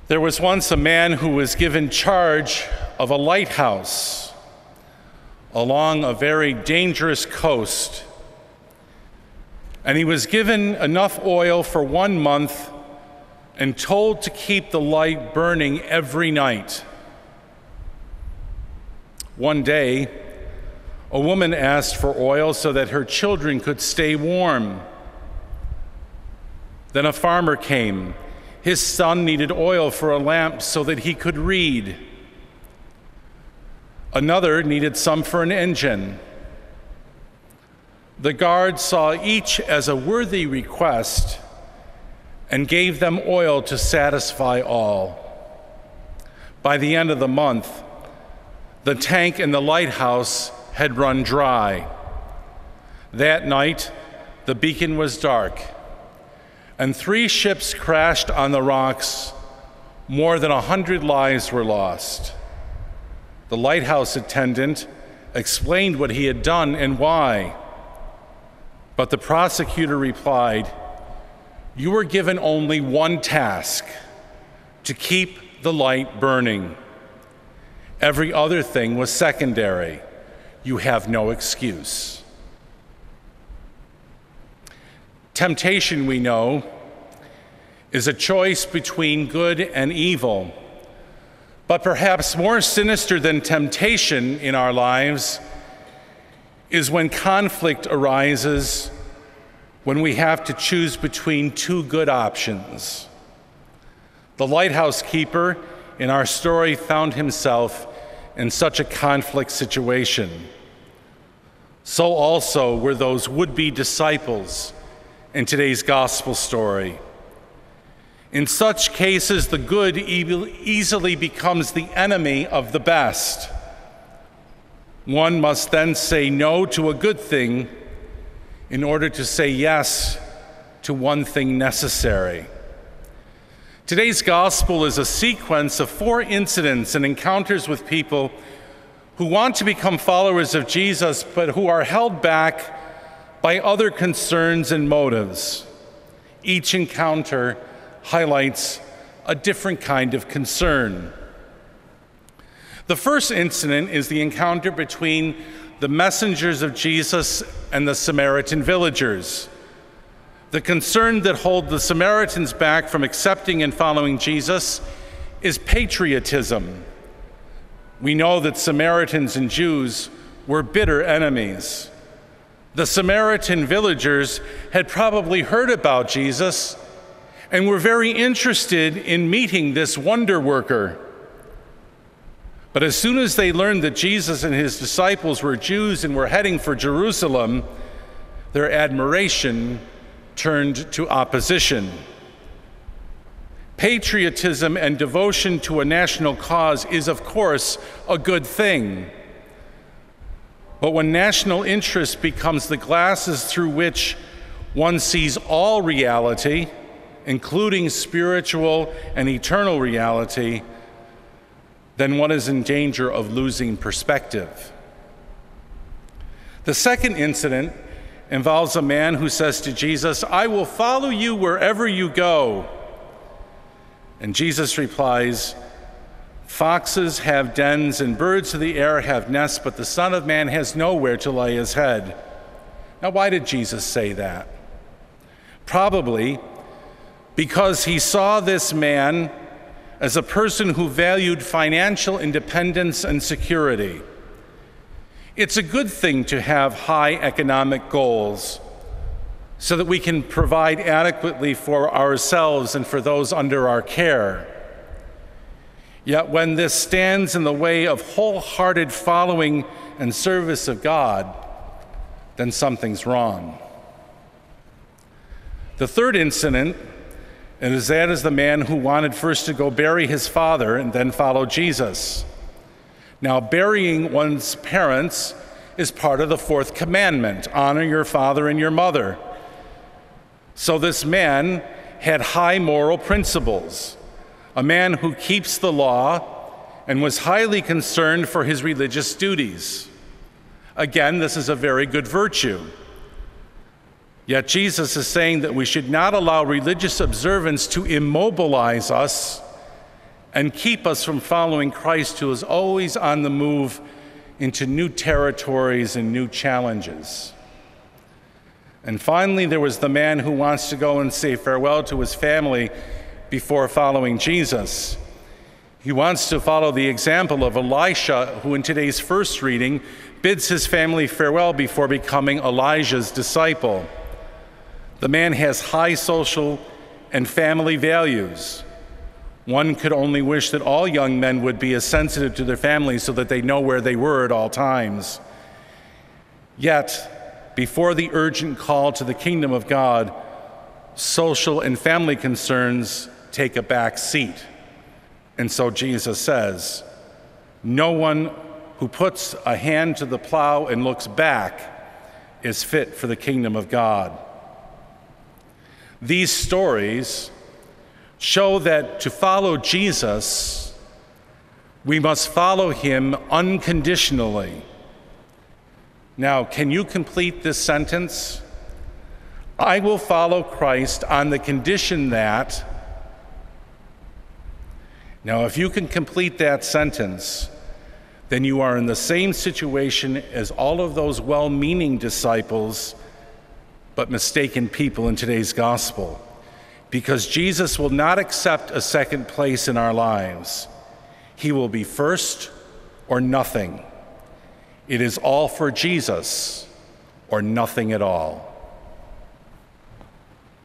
There was once a man who was given charge of a lighthouse along a very dangerous coast, and he was given enough oil for 1 month and told to keep the light burning every night. One day, a woman asked for oil so that her children could stay warm. Then a farmer came. His son needed oil for a lamp so that he could read. Another needed some for an engine. The guards saw each as a worthy request and gave them oil to satisfy all. By the end of the month, the tank in the lighthouse had run dry. That night, the beacon was dark, and 3 ships crashed on the rocks. More than 100 lives were lost. The lighthouse attendant explained what he had done and why, but the prosecutor replied, "You were given only one task: to keep the light burning. Every other thing was secondary. You have no excuse." Temptation, we know, is a choice between good and evil. But perhaps more sinister than temptation in our lives is when conflict arises, when we have to choose between 2 good options. The lighthouse keeper in our story found himself in such a conflict situation. So also were those would-be disciples in today's gospel story. In such cases, the good easily becomes the enemy of the best. One must then say no to a good thing in order to say yes to one thing necessary. Today's gospel is a sequence of 4 incidents and encounters with people who want to become followers of Jesus, but who are held back by other concerns and motives. Each encounter highlights a different kind of concern. The first incident is the encounter between the messengers of Jesus and the Samaritan villagers. The concern that holds the Samaritans back from accepting and following Jesus is patriotism. We know that Samaritans and Jews were bitter enemies. The Samaritan villagers had probably heard about Jesus and were very interested in meeting this wonder worker. But as soon as they learned that Jesus and his disciples were Jews and were heading for Jerusalem, their admiration turned to opposition. Patriotism and devotion to a national cause is, of course, a good thing. But when national interest becomes the glasses through which one sees all reality, including spiritual and eternal reality, then one is in danger of losing perspective. The second incident involves a man who says to Jesus, "I will follow you wherever you go." And Jesus replies, "Foxes have dens and birds of the air have nests, but the Son of Man has nowhere to lay his head." Now, why did Jesus say that? Probably because he saw this man as a person who valued financial independence and security. It's a good thing to have high economic goals so that we can provide adequately for ourselves and for those under our care. Yet when this stands in the way of wholehearted following and service of God, then something's wrong. The third incident is that is the man who wanted first to go bury his father and then follow Jesus. Now, burying one's parents is part of the 4th commandment: honor your father and your mother. So this man had high moral principles, a man who keeps the law and was highly concerned for his religious duties. Again, this is a very good virtue. Yet Jesus is saying that we should not allow religious observance to immobilize us and keep us from following Christ, who is always on the move into new territories and new challenges. And finally, there was the man who wants to go and say farewell to his family before following Jesus. He wants to follow the example of Elisha, who in today's first reading bids his family farewell before becoming Elijah's disciple. The man has high social and family values. One could only wish that all young men would be as sensitive to their families so that they know where they were at all times. Yet, before the urgent call to the kingdom of God, social and family concerns take a back seat. And so Jesus says, no one who puts a hand to the plow and looks back is fit for the kingdom of God. These stories show that to follow Jesus, we must follow him unconditionally. Now, can you complete this sentence? I will follow Christ on the condition that. Now, if you can complete that sentence, then you are in the same situation as all of those well-meaning disciples, but mistaken people in today's gospel. Because Jesus will not accept a second place in our lives. He will be first or nothing. It is all for Jesus or nothing at all.